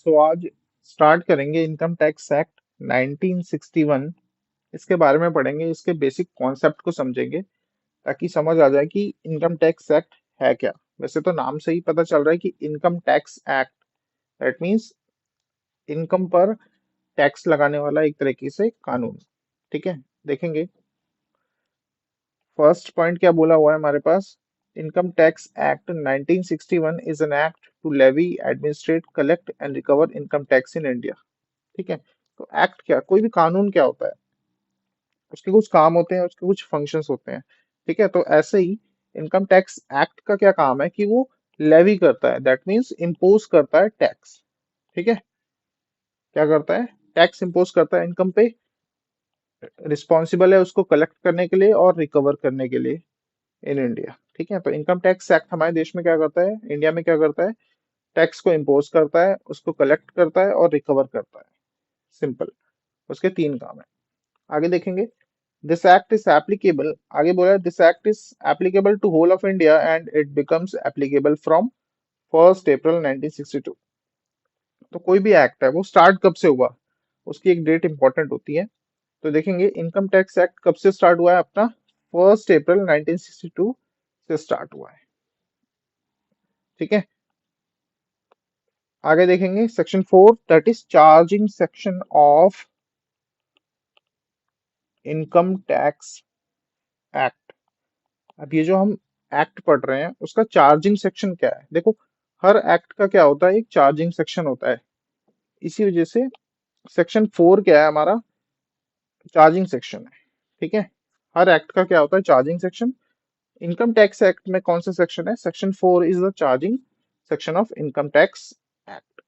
आज स्टार्ट करेंगे income tax act 1961। इसके बारे में पढ़ेंगे, इसके बेसिक कॉन्सेप्ट को समझेंगे ताकि समझ आ जाए कि इनकम टैक्स एक्ट है क्या। वैसे तो नाम से ही पता चल रहा है कि income tax act, that means income पर टैक्स लगाने वाला एक तरीके से कानून। ठीक है, देखेंगे। फर्स्ट पॉइंट क्या बोला हुआ है हमारे पास। Income tax act 1961 is an act to levy, administrate, collect and recover income tax in India. ठीक है, तो एक्ट क्या, कोई भी कानून क्या होता है, उसके कुछ काम होते हैं, उसके कुछ फंक्शंस होते हैं। ठीक है, तो ऐसे ही इनकम टैक्स एक्ट का क्या काम है कि वो लेवी करता है, दैट मीन्स इम्पोज करता है टैक्स। ठीक है, क्या करता है, टैक्स इम्पोज करता है इनकम पे, रिस्पॉन्सिबल है उसको कलेक्ट करने के लिए और रिकवर करने के लिए इन इंडिया। ठीक है, तो इनकम टैक्स एक्ट हमारे देश में क्या करता है, इंडिया में क्या करता है, टैक्स को इम्पोज करता है, उसको कलेक्ट करता है और रिकवर करता है। सिंपल, उसके तीन काम है। आगे देखेंगे। दिस एक्ट इज एप्लीकेबल, आगे बोला है this act is applicable to whole of India and it becomes applicable from 1 April 1962। तो कोई भी एक्ट है वो स्टार्ट कब से हुआ, उसकी एक डेट इंपॉर्टेंट होती है। तो देखेंगे इनकम टैक्स एक्ट कब से स्टार्ट हुआ है अपना, 1 अप्रैल 1962 से स्टार्ट हुआ है। ठीक है, आगे देखेंगे section 4, that is charging section of income tax act. अब ये जो हम एक्ट पढ़ रहे हैं उसका चार्जिंग सेक्शन क्या है, देखो हर एक्ट का क्या होता है, एक चार्जिंग सेक्शन होता है। इसी वजह से सेक्शन 4 क्या है हमारा, चार्जिंग सेक्शन है। ठीक है, हर एक्ट का क्या होता है, charging section. Income tax act में कौन सा सेक्शन है, section 4 is the charging section of income tax act.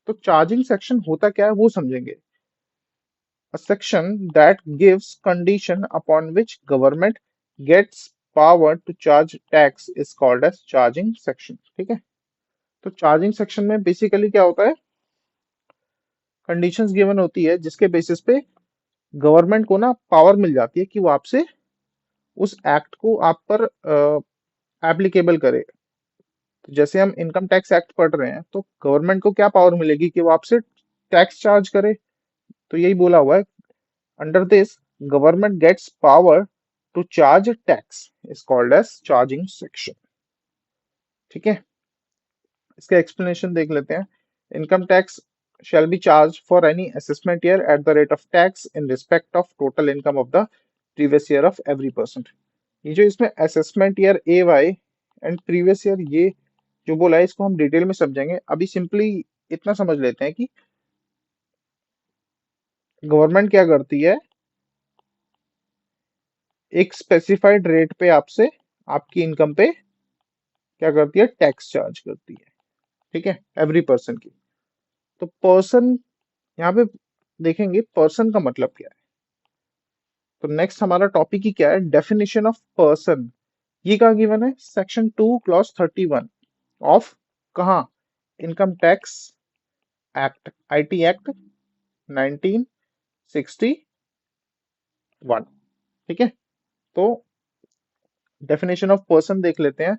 तो चार्जिंग सेक्शन होता क्या है वो समझेंगे। A section that gives condition upon which government gets power to charge tax is called as charging section। ठीक है, तो चार्जिंग सेक्शन में बेसिकली क्या होता है, कंडीशंस गिवन होती है जिसके बेसिस पे गवर्नमेंट को ना पावर मिल जाती है कि वो आपसे उस एक्ट को आप पर एप्लीकेबल करे। तो जैसे हम इनकम टैक्स एक्ट पढ़ रहे हैं तो गवर्नमेंट को क्या पावर मिलेगी कि वो आपसे टैक्स चार्ज करे। तो यही बोला हुआ है, under this, government gets power to charge tax is called as charging section। ठीक है, इसका explanation देख लेते हैं। Income tax shall be charged for any assessment year at the rate of tax in respect of total income of the previous year of every person। ये जो इसमें assessment year AY and previous year, ये जो बोला है इसको हम detail में समझेंगे। अभी सिंपली इतना समझ लेते हैं कि गवर्नमेंट क्या करती है, एक स्पेसिफाइड रेट पे आपसे आपकी इनकम पे क्या करती है, टैक्स चार्ज करती है। ठीक है, एवरी पर्सन की। तो पर्सन यहाँ पे देखेंगे, पर्सन का मतलब क्या है। तो नेक्स्ट हमारा टॉपिक ही क्या है, डेफिनेशन ऑफ पर्सन। ये कहाँ गिवन है, सेक्शन 2 क्लॉज 31 ऑफ, कहाँ, income tax act, IT act 1961। ठीक है, तो डेफिनेशन ऑफ पर्सन देख लेते हैं।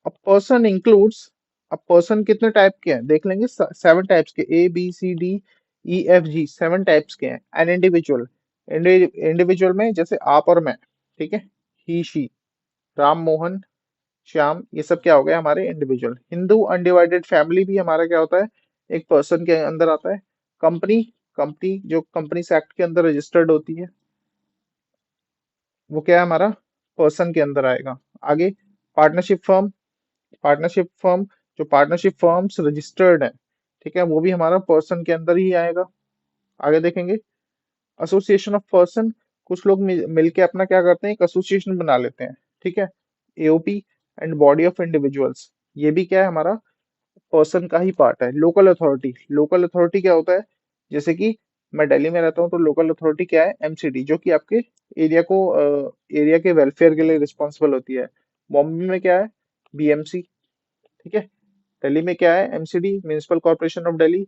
अ पर्सन इंक्लूड्स, अब पर्सन कितने टाइप के हैं देख लेंगे, 7 टाइप्स के, ABCDEFG 7 टाइप्स के हैं। एन इंडिविजुअल, इंडिविजुअल में जैसे आप और मैं। ठीक है, ही शी, राम मोहन श्याम, ये सब क्या हो गया हमारे इंडिविजुअल। हिंदू अनडिवाइडेड फैमिली भी हमारा क्या होता है, एक पर्सन के अंदर आता है। कंपनी, कंपनी जो कंपनीज एक्ट के अंदर रजिस्टर्ड होती है वो क्या है हमारा, पर्सन के अंदर आएगा। आगे पार्टनरशिप फर्म, पार्टनरशिप फर्म, जो पार्टनरशिप फर्म्स रजिस्टर्ड है, ठीक है, वो भी हमारा पर्सन के अंदर ही आएगा। आगे देखेंगे एसोसिएशन ऑफ पर्सन, कुछ लोग मिलके अपना क्या करते हैं, एक एसोसिएशन बना लेते हैं। ठीक है, AOP and body of individuals, ये भी क्या है हमारा पर्सन का ही पार्ट है। लोकल अथॉरिटी, लोकल अथॉरिटी क्या होता है, जैसे कि मैं दिल्ली में रहता हूँ तो लोकल अथॉरिटी क्या है, एमसीडी, जो कि आपके एरिया को, एरिया के वेलफेयर के लिए रिस्पॉन्सिबल होती है। बॉम्बे में क्या है, बीएमसी। ठीक है, दिल्ली में क्या है, MCD, municipal corporation of Delhi.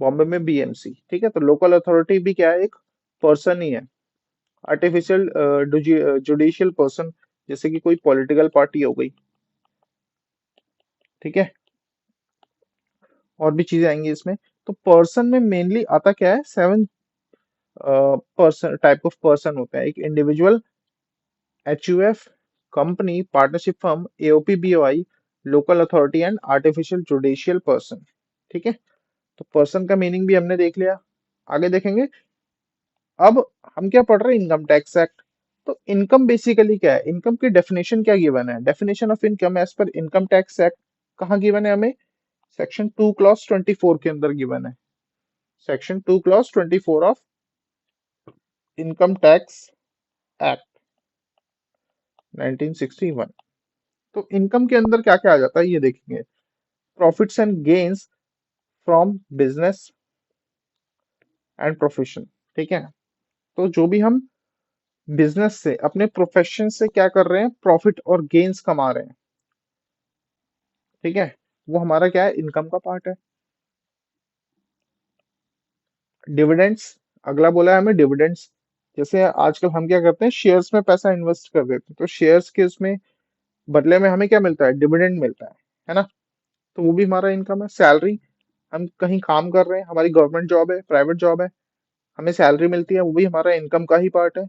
Bombay में बीएमसी। ठीक है, तो लोकल अथॉरिटी भी क्या है, एक पर्सन ही है। आर्टिफिशियल जुडिशियल पर्सन, जैसे कि कोई पॉलिटिकल पार्टी हो गई। ठीक है, और भी चीजें आएंगी इसमें। तो पर्सन में मेनली आता क्या है, 7 पर्सन टाइप ऑफ पर्सन होता है। एक individual, HUF, company, partnership firm, AOP, BOI, local authority and artificial judicial person. ठीक है, तो पर्सन का मीनिंग भी हमने देख लिया। आगे देखेंगे। अब हम क्या पढ़ रहे हैं, इनकम टैक्स एक्ट। तो इनकम बेसिकली क्या है, इनकम की डेफिनेशन क्या गिवन है, definition of income as per income tax act कहाँ गिवन है हमें, सेक्शन 2 क्लॉज 24 के अंदर गिवन है। Section 2 clause 24 of income tax act 1961। तो इनकम के अंदर क्या क्या आ जाता है ये देखेंगे। Profits and gains from business and profession. ठीक है, तो जो भी हम बिजनेस से, अपने प्रोफेशन से क्या कर रहे हैं, प्रॉफिट और गेन्स कमा रहे हैं, ठीक है, वो हमारा क्या है, इनकम का पार्ट है। डिविडेंड्स, अगला बोला है हमें डिविडेंड्स। जैसे आजकल हम क्या करते हैं, शेयर्स में पैसा इन्वेस्ट कर देते हैं, तो शेयर्स के उसमें बदले में हमें क्या मिलता है, डिविडेंड मिलता है ना। तो वो भी हमारा इनकम है। सैलरी, हम कहीं काम कर रहे हैं, हमारी गवर्नमेंट जॉब है, प्राइवेट जॉब है, हमें सैलरी मिलती है, वो भी हमारा इनकम का ही पार्ट है।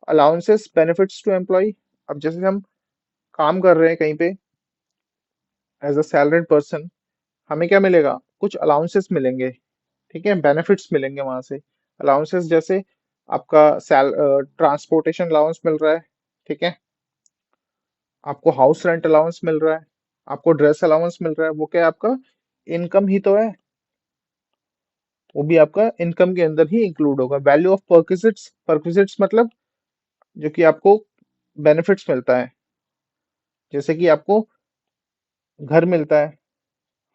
अलाउंसेस, बेनिफिट्स टू एम्प्लॉय, अब जैसे हम काम कर रहे हैं कहीं पे एज अ सैलरीड पर्सन, हमें क्या मिलेगा, कुछ अलाउंसेस मिलेंगे, ठीक है, बेनिफिट्स मिलेंगे वहां से। अलाउंसेस जैसे आपका ट्रांसपोर्टेशन अलाउंस मिल रहा है, ठीक है, आपको हाउस रेंट अलाउंस मिल रहा है, आपको ड्रेस अलाउंस मिल रहा है, वो क्या है, आपका इनकम ही तो है। वो भी आपका इनकम के अंदर ही इंक्लूड होगा। वैल्यू ऑफ परक्विजिट्स, परक्विजिट्स मतलब जो कि आपको बेनिफिट्स मिलता है, जैसे कि आपको घर मिलता है,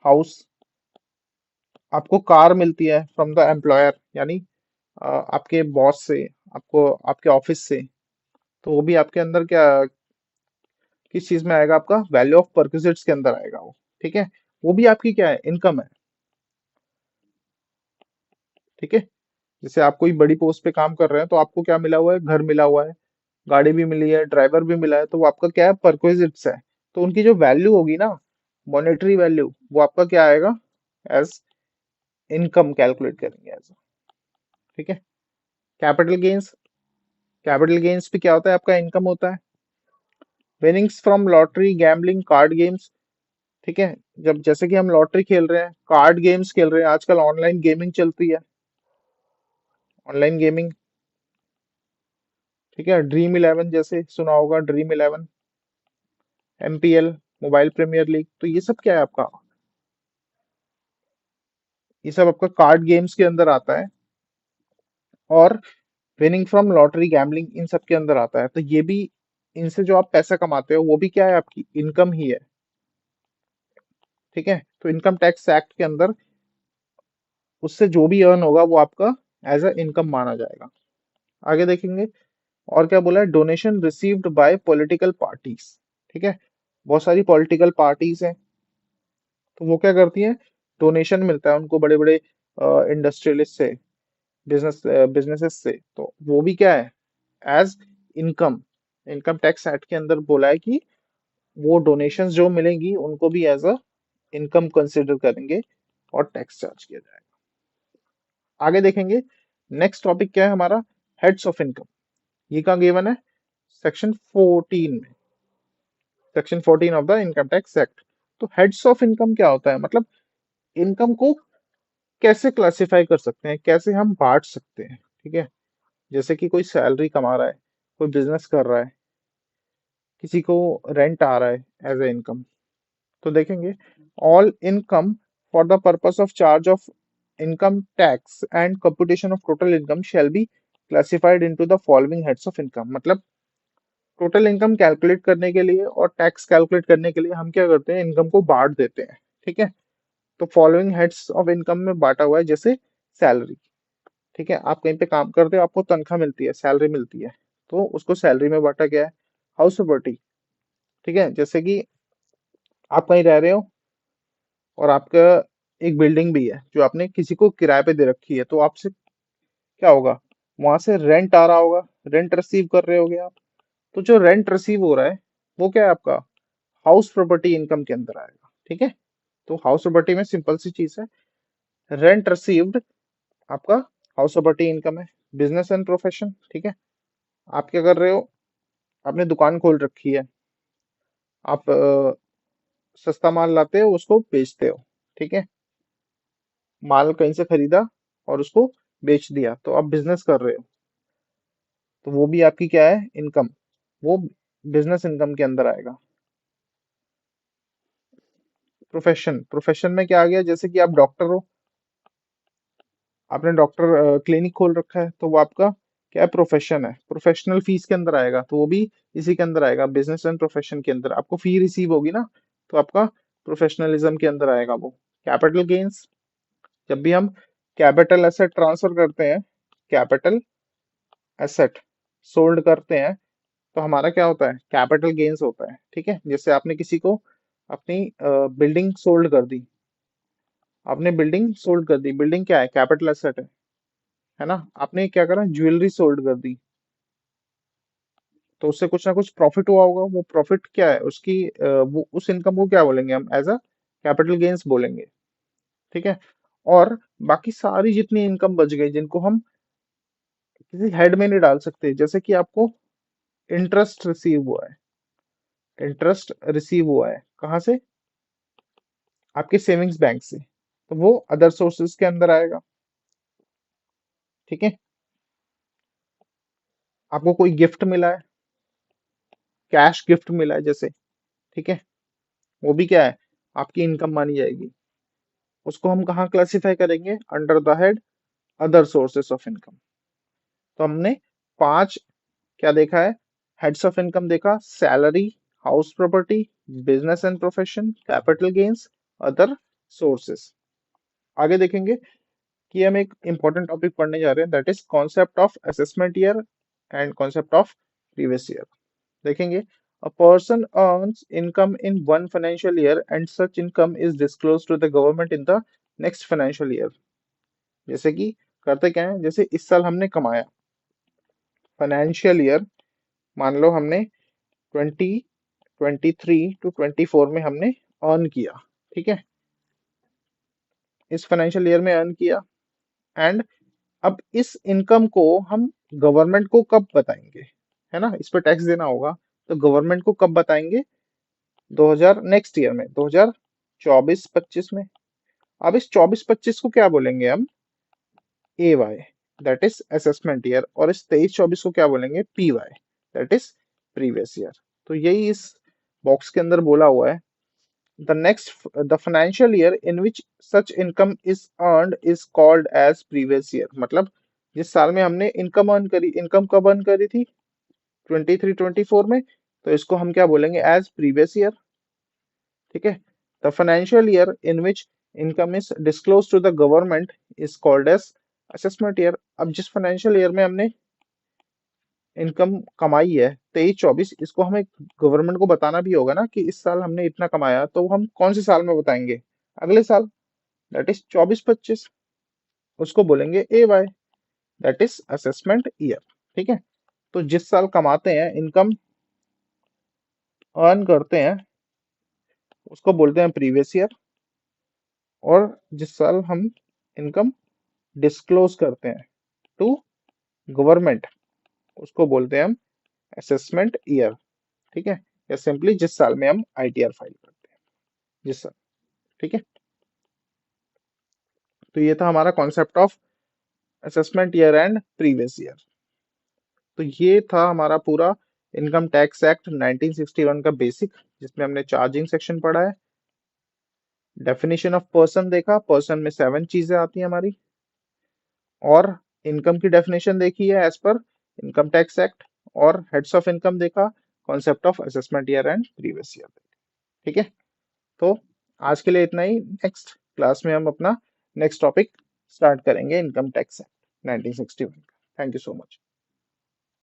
हाउस, आपको कार मिलती है फ्रॉम द एम्प्लॉयर, यानी आपके बॉस से, आपको आपके ऑफिस से। तो वो भी आपके अंदर क्या, किस चीज में आएगा, आपका वैल्यू ऑफ परक्विजिट्स के अंदर आएगा वो। ठीक है, वो भी आपकी क्या है, इनकम है। ठीक है, जैसे आप कोई बड़ी पोस्ट पे काम कर रहे हैं, तो आपको क्या मिला हुआ है, घर मिला हुआ है, गाड़ी भी मिली है, ड्राइवर भी मिला है, तो वो आपका क्या है, परक्विजिट्स है। तो उनकी जो वैल्यू होगी ना, मॉनेटरी वैल्यू, वो आपका क्या आएगा, एज इनकम कैलकुलेट करेंगे एज। ठीक है, कैपिटल गेन्स, कैपिटल गेन्स भी क्या होता है, आपका इनकम होता है। Winnings from lottery, gambling, card games. ठीक है, जब जैसे कि हम लॉटरी खेल रहे हैं, कार्ड गेम्स खेल रहे हैं, आजकल ऑनलाइन गेमिंग चलती है, ऑनलाइन गेमिंग। ठीक है, ड्रीम इलेवन जैसे सुना होगा, dream eleven, MPL, mobile premier league, तो ये सब क्या है आपका, ये सब आपका कार्ड गेम्स के अंदर आता है। और विनिंग फ्रॉम लॉटरी, गैम्बलिंग, इन सब के अंदर आता है। तो ये भी, इनसे जो आप पैसा कमाते हो, वो भी क्या है, आपकी इनकम ही है। ठीक है, तो इनकम टैक्स एक्ट के अंदर उससे जो भी अर्न होगा वो आपका एज अ इनकम माना जाएगा। आगे देखेंगे। और क्या बोला है, donation received by political parties. ठीक है, बहुत सारी पॉलिटिकल पार्टीज हैं, तो वो क्या करती हैं, डोनेशन मिलता है उनको बड़े बड़े इंडस्ट्रियलिस्ट से, बिजनेसेस से, तो वो भी क्या है, as income. Income tax act के अंदर बोला है कि वो डोनेशंस जो मिलेंगी उनको भी एज अ इनकम कंसिडर करेंगे और टैक्स चार्ज किया जाएगा। आगे देखेंगे। नेक्स्ट टॉपिक क्या है हमारा, हेड्स ऑफ इनकम। ये कहाँ गिवन है, सेक्शन 14 में, section 14 of the income tax act. तो हेड्स ऑफ इनकम क्या होता है, मतलब इनकम को कैसे क्लासिफाई कर सकते हैं, कैसे हम बांट सकते हैं। ठीक है, जैसे कि कोई सैलरी कमा रहा है, कोई बिजनेस कर रहा है, किसी को रेंट आ रहा है एज ए इनकम। तो देखेंगे, all income for the purpose of charge of income tax and computation of total income shall be classified into the following heads of income. मतलब टोटल इनकम कैलकुलेट करने के लिए और tax calculate करने के लिए हम क्या करते हैं, इनकम को बांट देते हैं। ठीक है, तो फॉलोइंग हेड्स ऑफ इनकम में बांटा हुआ है, जैसे सैलरी। ठीक है, आप कहीं पे काम करते हो, आपको तनख्वाह मिलती है, सैलरी मिलती है, तो उसको सैलरी में बांटा गया है। हाउस प्रॉपर्टी, ठीक है, जैसे कि आप कहीं रह रहे हो और आपका एक बिल्डिंग भी है जो आपने किसी को किराए पे दे रखी है, तो आपसे क्या होगा, वहां से रेंट आ रहा होगा, रेंट रिसीव कर रहे होगे आप। तो जो रेंट रिसीव हो रहा है वो क्या है, आपका हाउस प्रॉपर्टी इनकम के अंदर आएगा। ठीक है, तो हाउस प्रॉपर्टी में सिंपल सी चीज है, रेंट रिसीव्ड आपका हाउस प्रॉपर्टी इनकम है। बिजनेस एंड प्रोफेशन, ठीक है, आप क्या कर रहे हो, आपने दुकान खोल रखी है, आप सस्ता माल लाते हो उसको बेचते हो, ठीक है, माल कहीं से खरीदा और उसको बेच दिया, तो आप बिजनेस कर रहे हो, तो वो भी आपकी क्या है, इनकम, वो बिजनेस इनकम के अंदर आएगा। प्रोफेशन, प्रोफेशन में क्या आ गया, जैसे कि आप डॉक्टर हो, आपने डॉक्टर क्लिनिक खोल रखा है, तो वो आपका क्या है, प्रोफेशन है, प्रोफेशनल फीस के अंदर आएगा, तो वो भी इसी के अंदर आएगा, बिजनेस एंड प्रोफेशन के अंदर आपको फी रिसीव होगी ना, तो आपका प्रोफेशनलिज्म के अंदर आएगा वो। कैपिटल गेन्स, जब भी हम कैपिटल एसेट ट्रांसफर करते हैं, कैपिटल एसेट सोल्ड करते हैं, तो हमारा क्या होता है, कैपिटल गेन्स होता है, ठीक है। जैसे आपने किसी को अपनी बिल्डिंग सोल्ड कर दी, आपने बिल्डिंग सोल्ड कर दी, बिल्डिंग क्या है, कैपिटल एसेट है ना। आपने क्या करा, ज्वेलरी सोल्ड कर दी, तो उससे कुछ ना कुछ प्रॉफिट हुआ होगा, वो प्रॉफिट क्या है उसकी, वो उस इनकम को क्या बोलेंगे हम, एज अ कैपिटल गेन्स बोलेंगे, ठीक है। और बाकी सारी जितनी इनकम बच गई, जिनको हम किसी हेड में नहीं डाल सकते, जैसे कि आपको इंटरेस्ट रिसीव हुआ है, इंटरेस्ट रिसीव हुआ है कहाँ से, आपके सेविंग्स बैंक से, तो वो अदर सोर्सेज के अंदर आएगा, ठीक है। आपको कोई गिफ्ट मिला है, कैश गिफ्ट मिला है जैसे, ठीक है, वो भी क्या है, आपकी इनकम मानी जाएगी। उसको हम कहाँ क्लासिफाई करेंगे, under the head other sources of income. तो हमने पांच क्या देखा है, हेड्स ऑफ इनकम देखा, salary, house property, business and profession, capital gains, other sources. आगे देखेंगे कि हम एक इंपॉर्टेंट टॉपिक पढ़ने जा रहे हैं, that is concept of assessment year and concept of previous year. देखेंगे, a person earns income in one financial year and such income is disclosed to the government in the next financial year। जैसे कि करते क्या है, जैसे इस साल हमने कमाया, फाइनेंशियल ईयर मान लो हमने 2023 to 24 में हमने अर्न किया, ठीक है, इस फाइनेंशियल ईयर में अर्न किया, एंड अब इस इनकम को हम गवर्नमेंट को कब बताएंगे, है ना, इस पे टैक्स देना होगा, तो गवर्नमेंट को कब बताएंगे, 2000 नेक्स्ट ईयर में 2024-25 में। अब इस 24-25 को क्या बोलेंगे हम, A Y, that is assessment year, और इस 23-24 को क्या बोलेंगे, P Y, that is previous year. तो यही इस बॉक्स के अंदर बोला हुआ है, the financial year in which such income is earned is called as previous year। मतलब जिस साल में हमने इनकम अर्न करी, इनकम कब अर्न करी थी, 23-24 में, तो इसको हम क्या बोलेंगे, एज प्रीवियस ईयर, ठीक है। The financial year in which income is disclose to the government is called as assessment year. अब जिस फाइनेंशियल ईयर में हमने इनकम कमाई है 23-24, इसको हमें गवर्नमेंट को बताना भी होगा ना कि इस साल हमने इतना कमाया, तो हम कौन से साल में बताएंगे, अगले साल, दैट इज 24-25, उसको बोलेंगे A Y, that is assessment year, ठीक है। तो जिस साल कमाते हैं, इनकम अर्न करते हैं, उसको बोलते हैं प्रीवियस ईयर, और जिस साल हम इनकम डिस्क्लोज करते हैं टू गवर्नमेंट, उसको बोलते हैं हम असेसमेंट ईयर, ठीक है, या सिंपली जिस साल में हम आईटीआर फाइल करते हैं, जिस साल, ठीक है। तो ये था हमारा concept of assessment year and previous year. तो ये था हमारा पूरा इनकम टैक्स एक्ट 1961 का बेसिक, जिसमें हमने चार्जिंग सेक्शन पढ़ा है, डेफिनेशन ऑफ पर्सन देखा, पर्सन में 7 चीजें आती हैं हमारी, और इनकम की डेफिनेशन देखी है as per income tax act, और हेड्स ऑफ इनकम देखा, concept of assessment year and previous year, ठीक है। तो आज के लिए इतना ही, नेक्स्ट क्लास में हम अपना नेक्स्ट टॉपिक स्टार्ट करेंगे, इनकम टैक्स एक्ट 1961 का। Thank you so much.